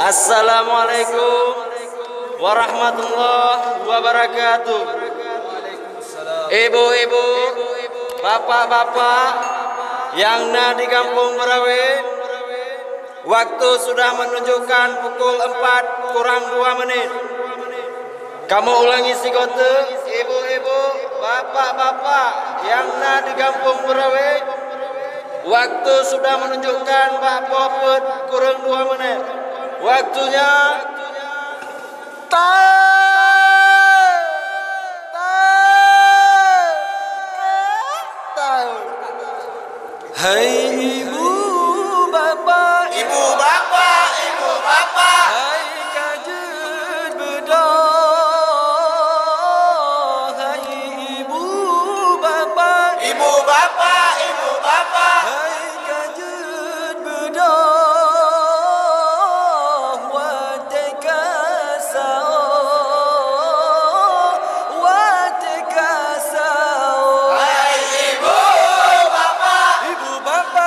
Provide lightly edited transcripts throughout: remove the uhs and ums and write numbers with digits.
Assalamualaikum warahmatullahi wabarakatuh. Ibu-ibu, bapak-bapak yang ada di kampung Merawe, waktu sudah menunjukkan pukul 4 kurang 2 menit. Kamu ulangi si kote, ibu-ibu, bapak-bapak yang ada di kampung Merawe, waktu sudah menunjukkan 4 kurang 2 menit. Waktunya hai ibu bapa, Ibu bapa, ibu bapa, hai kajet bedah, hai ibu bapa, ibu bapa, ibu bapa, hai kajet bedah, hai ibu bapa, ibu bapa,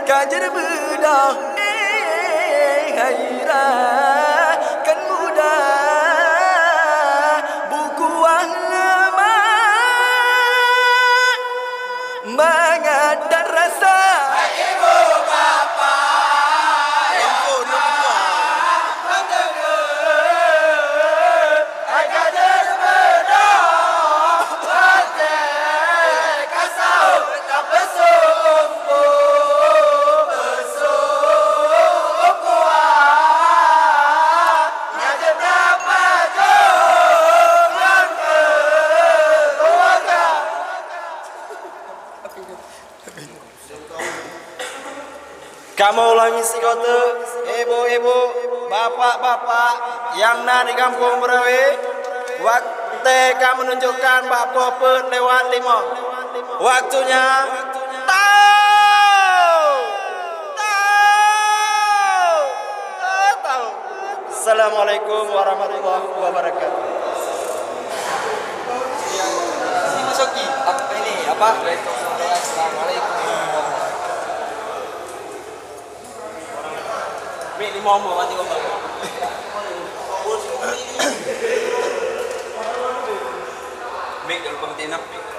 kajar bedah haira kan mudah buku lama mengadar rasa Ibu bapa kajar bedah hati kasau tak besumpu kuat ngajar berapa jangan keluarga Kamu ulangi si kota, ibu-ibu, bapak-bapak yang na di kampung Berawe. Waktu kamu menunjukkan bapa pet lewat 5. Waktunya tahu. Assalamualaikum warahmatullahi wabarakatuh. Masuki apa ini apa Assalamualaikum Mik 5 mati ngomong. Mik dalam pengertian apa?